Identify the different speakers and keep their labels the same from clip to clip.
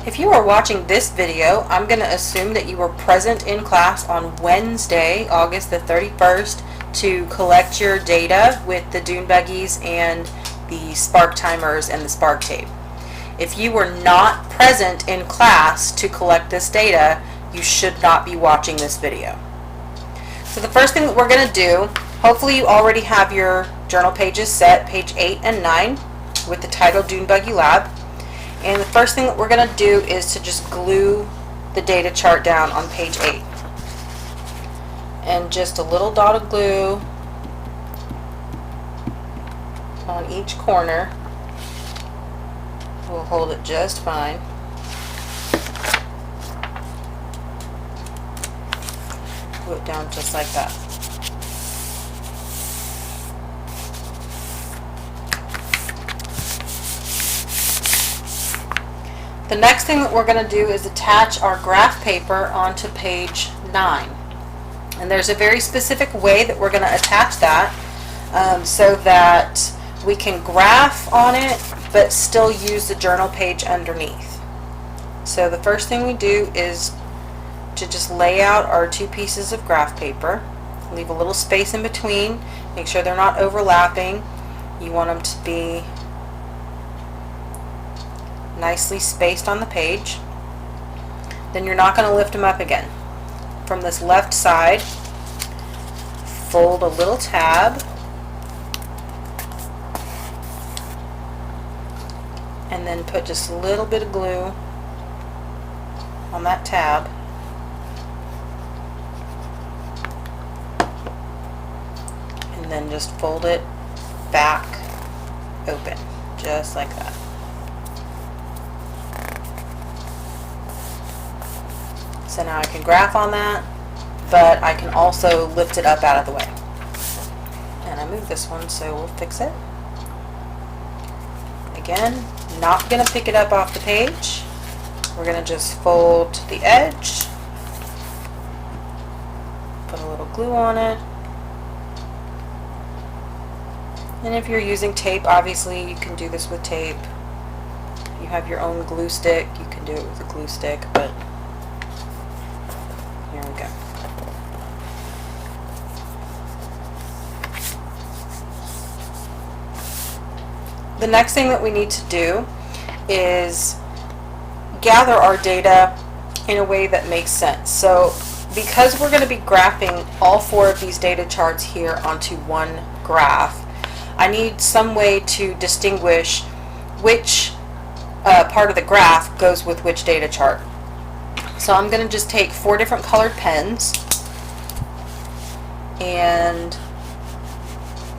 Speaker 1: If you are watching this video, I'm going to assume that you were present in class on Wednesday, August the 31st, to collect your data with the Dune Buggies and the spark timers and the spark tape. If you were not present in class to collect this data, you should not be watching this video. So the first thing that we're going to do, hopefully you already have your journal pages set, page 8 and 9, with the title Dune Buggy Lab. And the first thing that we're going to do is to just glue the data chart down on page 8. And just a little dot of glue on each corner will hold it just fine. Glue it down just like that. The next thing that we're going to do is attach our graph paper onto page 9. And there's a very specific way that we're going to attach that so that we can graph on it but still use the journal page underneath. So the first thing we do is to just lay out our two pieces of graph paper. Leave a little space in between. Make sure they're not overlapping. You want them to be nicely spaced on the page. Then you're not going to lift them up again. From this left side, fold a little tab and then put just a little bit of glue on that tab. And then just fold it back open, just like that. So now I can graph on that, but I can also lift it up out of the way. And I moved this one, so we'll fix it. Again, not going to pick it up off the page. We're going to just fold to the edge, put a little glue on it. And if you're using tape, obviously you can do this with tape. If you have your own glue stick, you can do it with a glue stick, but here we go. The next thing that we need to do is gather our data in a way that makes sense. So because we're going to be graphing all 4 of these data charts here onto one graph, I need some way to distinguish which part of the graph goes with which data chart. So I'm going to just take 4 different colored pens and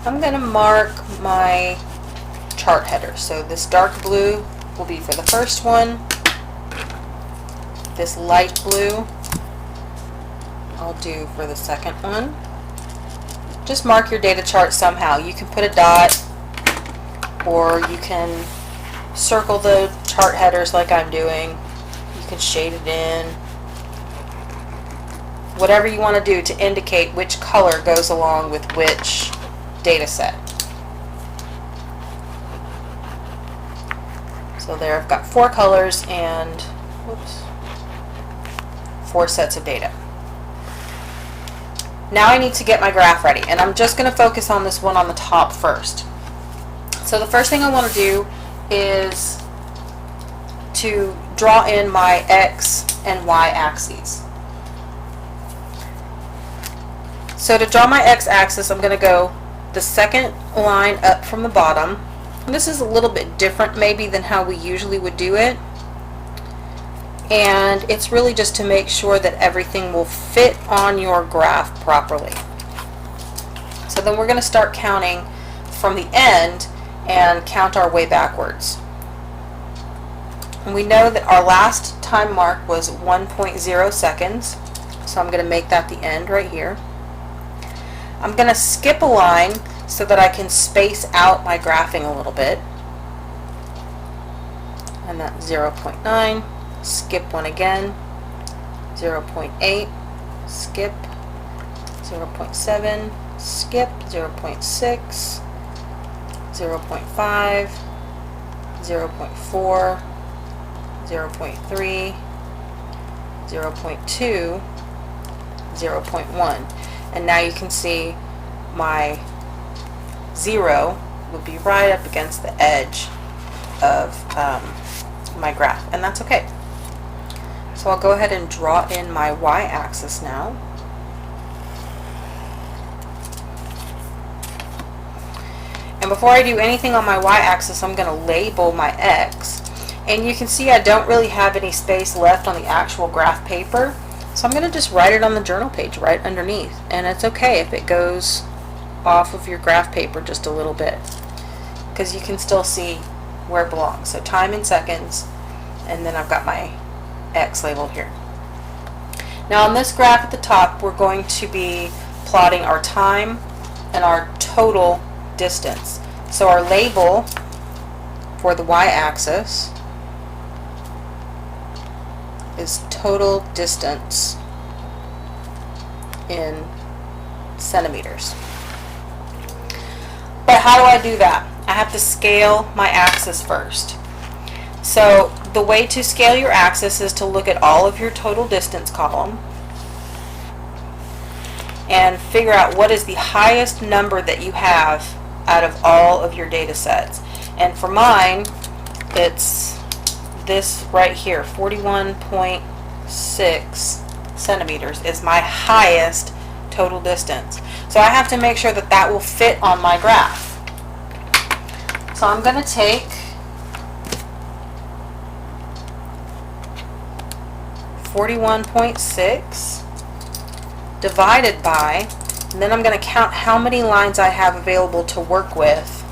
Speaker 1: I'm going to mark my chart header. So this dark blue will be for the first one. This light blue I'll do for the second one. Just mark your data chart somehow. You can put a dot or you can circle the chart headers like I'm doing. You can shade it in. Whatever you want to do to indicate which color goes along with which data set. So there I've got 4 colors and 4 sets of data. Now I need to get my graph ready, and I'm just going to focus on this one on the top first. So the first thing I want to do is to draw in my X and Y axes. So to draw my X axis, I'm going to go the second line up from the bottom. And this is a little bit different maybe than how we usually would do it. And it's really just to make sure that everything will fit on your graph properly. So then we're going to start counting from the end and count our way backwards. And we know that our last time mark was 1.0 seconds, so I'm going to make that the end right here. I'm going to skip a line so that I can space out my graphing a little bit. And that's 0.9, skip one again, 0.8, skip, 0.7, skip, 0.6, 0.5, 0.4, 0.3, 0.2, 0.1. And now you can see my 0 would be right up against the edge of my graph, and that's okay. So I'll go ahead and draw in my y-axis now. And before I do anything on my y-axis, I'm going to label my x. And you can see I don't really have any space left on the actual graph paper, so I'm going to just write it on the journal page right underneath. And it's okay if it goes off of your graph paper just a little bit, because you can still see where it belongs. So time in seconds, and then I've got my x labeled here. Now on this graph at the top, we're going to be plotting our time and our total distance. So our label for the y-axis is total distance in centimeters. But how do I do that? I have to scale my axis first. So the way to scale your axis is to look at all of your total distance column and figure out what is the highest number that you have out of all of your data sets. And for mine, it's this right here, 41.6 centimeters is my highest total distance. So I have to make sure that that will fit on my graph. So I'm going to take 41.6 divided by, and then I'm going to count how many lines I have available to work with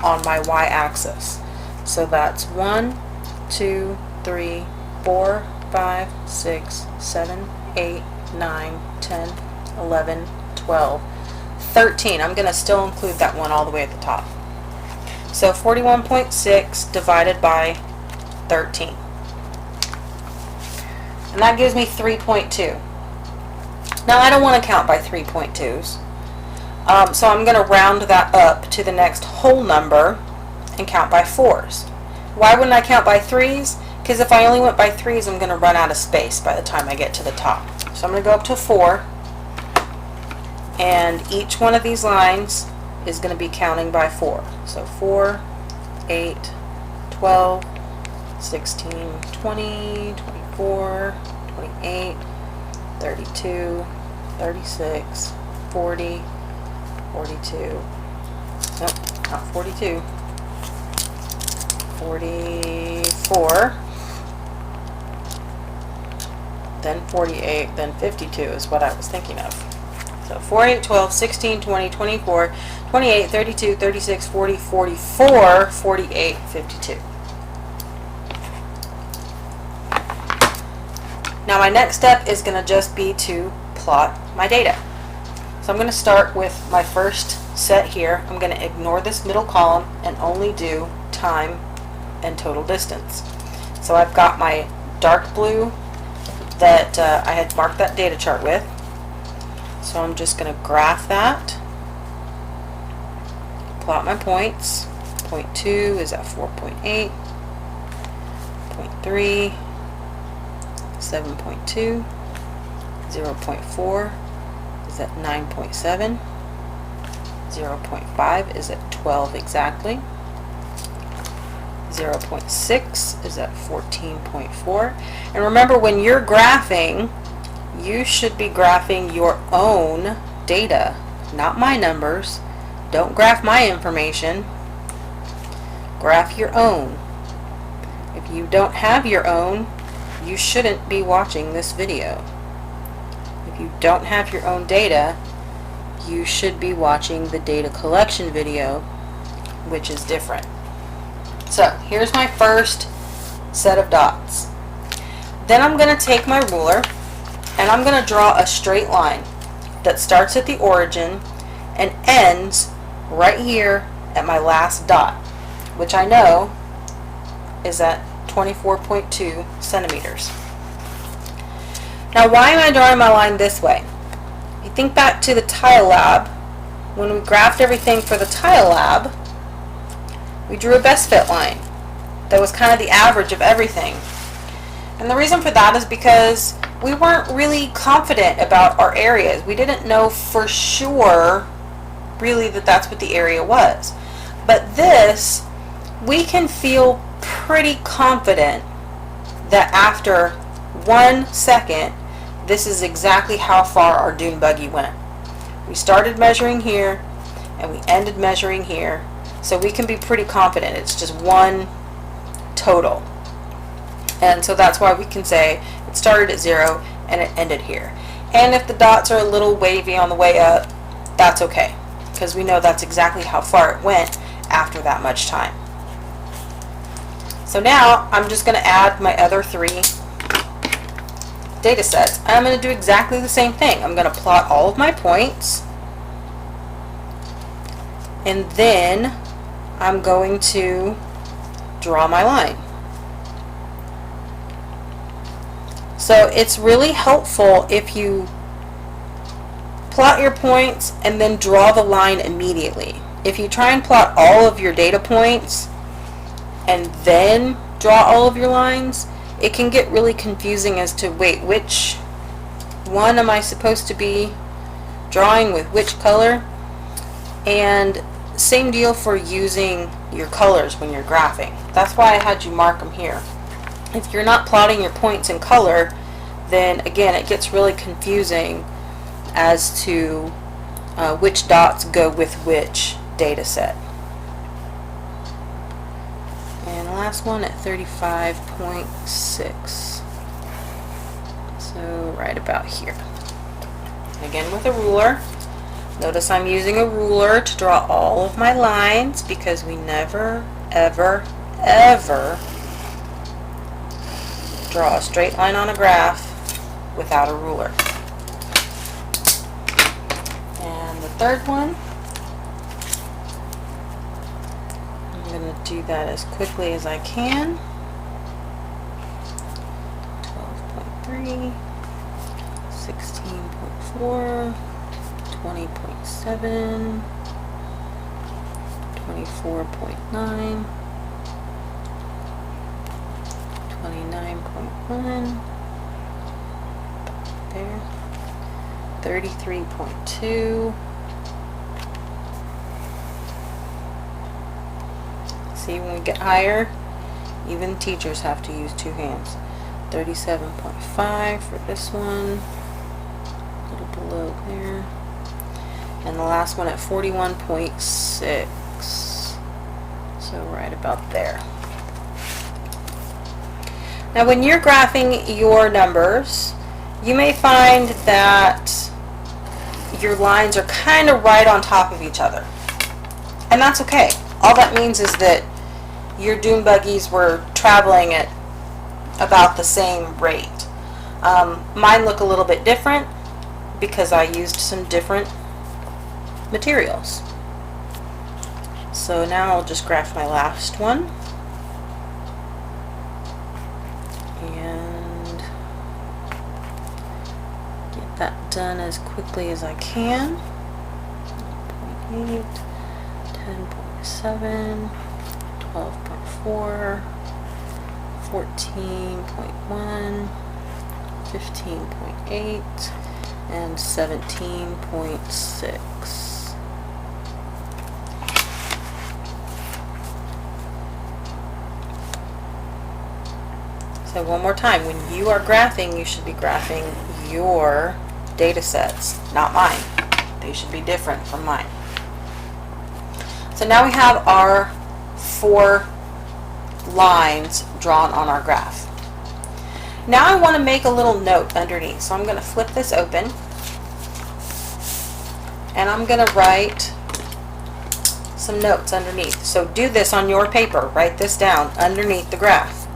Speaker 1: on my y-axis. So that's 1, 2, 3, 4, 5, 6, 7, 8, 9, 10, 11, 12, 13. I'm going to still include that one all the way at the top. So 41.6 divided by 13. And that gives me 3.2. Now I don't want to count by 3.2s. So I'm going to round that up to the next whole number and count by 4s. Why wouldn't I count by 3s? Because if I only went by 3s, I'm going to run out of space by the time I get to the top. So I'm going to go up to 4. And each one of these lines is going to be counting by 4. So 4, 8, 12, 16, 20, 24, 28, 32, 36, 40, 42, nope, not 42, 44, then 48, then 52 is what I was thinking of. So 4, 8, 12, 16, 20, 24, 28, 32, 36, 40, 44, 48, 52. Now my next step is going to just be to plot my data. So I'm going to start with my first set here. I'm going to ignore this middle column and only do time and total distance. So I've got my dark blue that I had marked that data chart with. So I'm just going to graph that, plot my points. Point 2 is at 4.8, point 3, 7.2, 0.4 is at 9.7, 0.5 is at 12 exactly, 0.6 is at 14.4. And remember, when you're graphing, you should be graphing your own data, not my numbers. Don't graph my information. Graph your own. If you don't have your own, you shouldn't be watching this video. If you don't have your own data, you should be watching the data collection video, which is different. So here's my first set of dots. Then I'm going to take my ruler and I'm going to draw a straight line that starts at the origin and ends right here at my last dot, which I know is at 24.2 centimeters. Now, why am I drawing my line this way? If you think back to the tile lab, when we graphed everything for the tile lab, we drew a best fit line that was kind of the average of everything. And the reason for that is because we weren't really confident about our areas. We didn't know for sure really that that's what the area was. But this, we can feel pretty confident that after 1 second, this is exactly how far our dune buggy went. We started measuring here and we ended measuring here, so we can be pretty confident it's just one total. And so that's why we can say it started at 0 and it ended here. And if the dots are a little wavy on the way up, that's okay, because we know that's exactly how far it went after that much time. So now I'm just going to add my other 3 data sets. I'm going to do exactly the same thing. I'm going to plot all of my points, and then I'm going to draw my line. So it's really helpful if you plot your points and then draw the line immediately. If you try and plot all of your data points and then draw all of your lines, it can get really confusing as to, wait, which one am I supposed to be drawing with which color? And same deal for using your colors when you're graphing. That's why I had you mark them here. If you're not plotting your points in color, then again it gets really confusing as to which dots go with which data set. And the last one at 35.6. So right about here. Again with a ruler. Notice I'm using a ruler to draw all of my lines, because we never, ever, ever draw a straight line on a graph without a ruler. And the third one, I'm going to do that as quickly as I can. 12.3, 16.4, 20.7, 24.9, 29.1, there, 33.2. See, when we get higher, even teachers have to use 2 hands. 37.5 for this one, a little below there. And the last one at 41.6, so right about there. Now when you're graphing your numbers, you may find that your lines are kind of right on top of each other, and that's okay. All that means is that your dune buggies were traveling at about the same rate. Mine look a little bit different because I used some different materials. So now I'll just graph my last one and get that done as quickly as I can. 0.8, 10.7, 12.4, 14.1, 15.8, and 17.6. So one more time, when you are graphing, you should be graphing your data sets, not mine. They should be different from mine. So now we have our 4 lines drawn on our graph. Now I want to make a little note underneath. So I'm going to flip this open and I'm going to write some notes underneath. So do this on your paper. Write this down underneath the graph.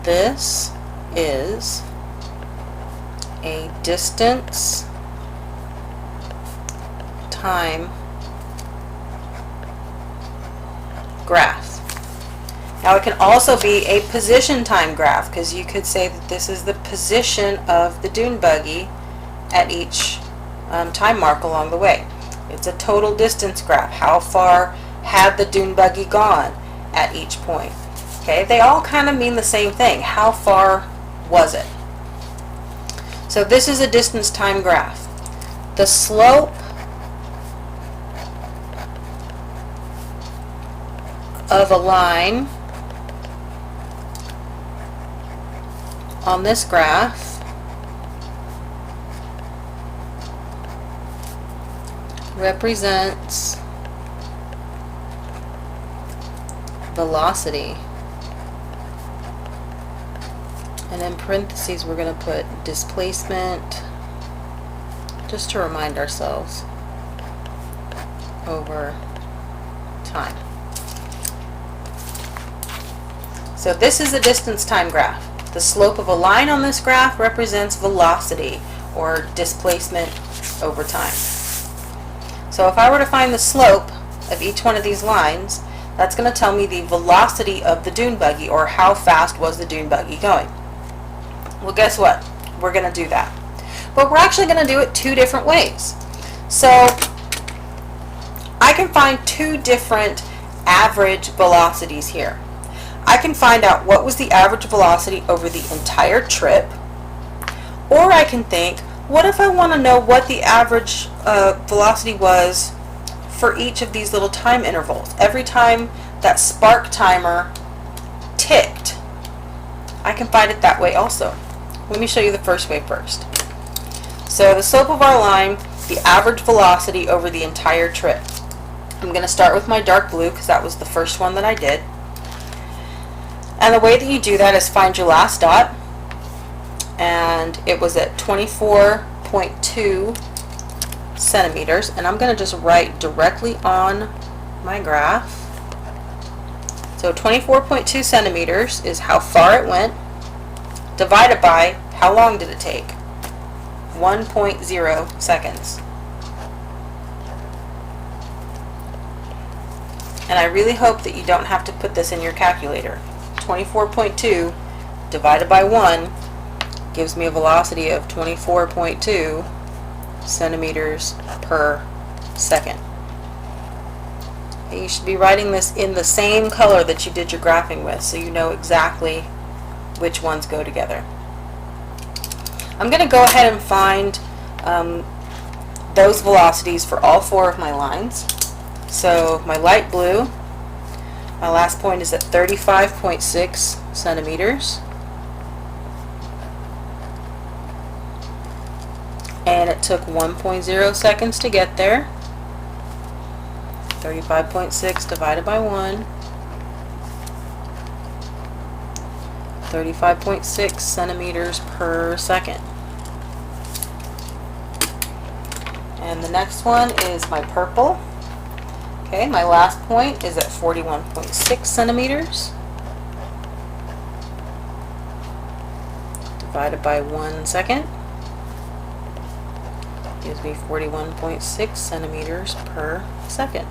Speaker 1: This is a distance time graph. Now it can also be a position time graph, because you could say that this is the position of the dune buggy at each time mark along the way. It's a total distance graph. How far had the dune buggy gone at each point? Okay, they all kind of mean the same thing. How far was it? So this is a distance time graph. The slope of a line on this graph represents velocity. And in parentheses we're going to put displacement, just to remind ourselves, over time. So this is a distance time graph. The slope of a line on this graph represents velocity, or displacement over time. So if I were to find the slope of each one of these lines, that's going to tell me the velocity of the dune buggy, or how fast was the dune buggy going. Well, guess what? We're going to do that. But we're actually going to do it two different ways. So I can find two different average velocities here. I can find out what was the average velocity over the entire trip, or I can think, what if I want to know what the average velocity was for each of these little time intervals? Every time that spark timer ticked, I can find it that way also. Let me show you the first way first. So the slope of our line, the average velocity over the entire trip. I'm going to start with my dark blue because that was the first one that I did. And the way that you do that is find your last dot, and it was at 24.2 centimeters, and I'm going to just write directly on my graph. So 24.2 centimeters is how far it went, divided by how long did it take? 1.0 seconds. And I really hope that you don't have to put this in your calculator. 24.2 divided by 1 gives me a velocity of 24.2 centimeters per second. And you should be writing this in the same color that you did your graphing with, so you know exactly which ones go together. I'm going to go ahead and find those velocities for all four of my lines. So my light blue, my last point is at 35.6 centimeters. And it took 1.0 seconds to get there. 35.6 divided by 1. 35.6 centimeters per second. And the next one is my purple. Okay, my last point is at 41.6 centimeters. Divided by 1 second. Gives me 41.6 centimeters per second.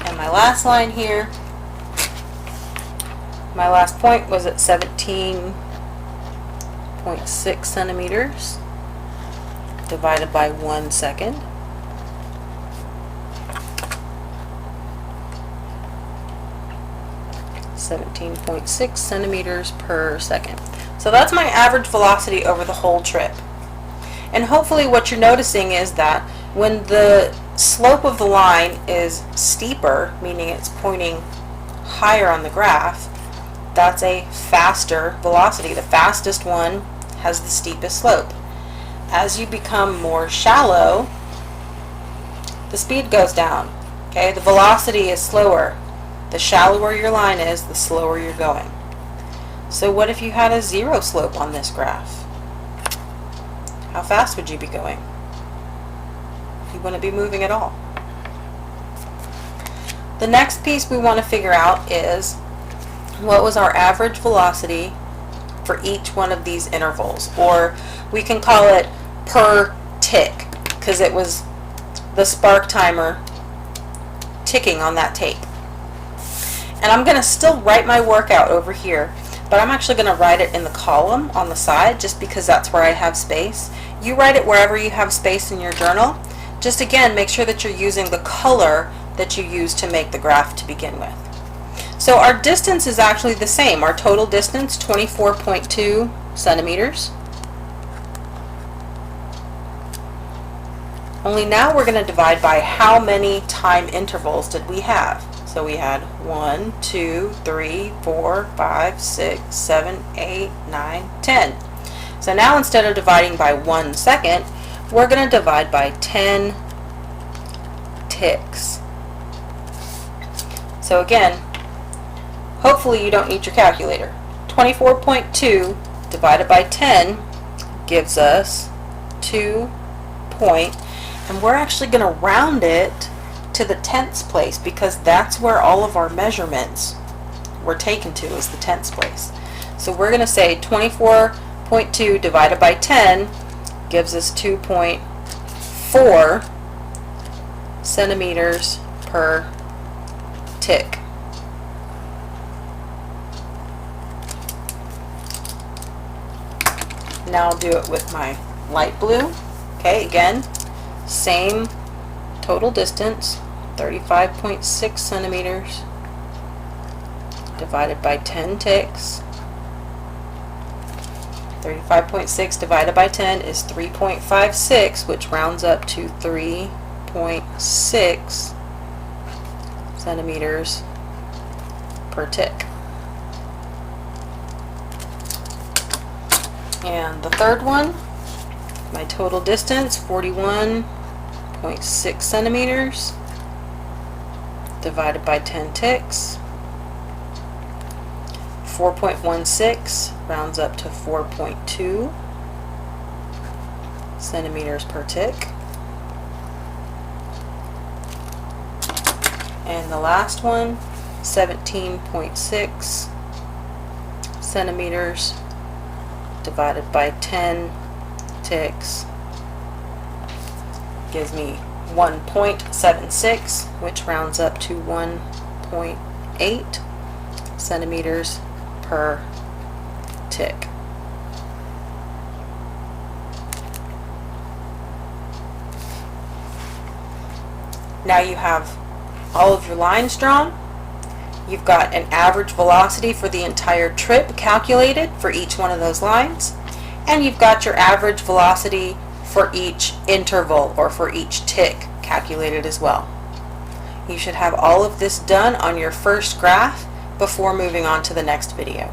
Speaker 1: And my last line here, my last point was at 17.6 centimeters divided by 1 second. .6 centimeters per second. So that's my average velocity over the whole trip. And hopefully what you're noticing is that when the slope of the line is steeper, meaning it's pointing higher on the graph, that's a faster velocity. The fastest one has the steepest slope. As you become more shallow, the speed goes down. Okay, the velocity is slower. The shallower your line is, the slower you're going. So what if you had a zero slope on this graph? How fast would you be going? You wouldn't be moving at all. The next piece we want to figure out is what was our average velocity for each one of these intervals, or we can call it per tick because it was the spark timer ticking on that tape. And I'm going to still write my workout over here, but I'm actually going to write it in the column on the side just because that's where I have space. You write it wherever you have space in your journal. Just again, make sure that you're using the color that you used to make the graph to begin with. So our distance is actually the same. Our total distance, 24.2 centimeters. Only now we're going to divide by how many time intervals did we have. So we had 1, 2, 3, 4, 5, 6, 7, 8, 9, 10. So now instead of dividing by 1 second, we're going to divide by 10 ticks. So again, hopefully you don't need your calculator. 24.2 divided by 10 gives us 2 point, and we're actually going to round it to the tenths place because that's where all of our measurements were taken to, is the tenths place. So we're going to say 24.2 divided by 10 gives us 2.4 centimeters per tick. Now I'll do it with my light blue. Okay, again, same total distance, 35.6 centimeters divided by 10 ticks. 35.6 divided by 10 is 3.56, which rounds up to 3.6 centimeters per tick. And the third one, my total distance, 41.6 centimeters divided by 10 ticks. 4.16 rounds up to 4.2 centimeters per tick. And the last one, 17.6 centimeters divided by 10 ticks gives me 1.76, which rounds up to 1.8 centimeters per tick. Now you have all of your lines drawn. You've got an average velocity for the entire trip calculated for each one of those lines, and you've got your average velocity for each interval or for each tick calculated as well. You should have all of this done on your first graph before moving on to the next video.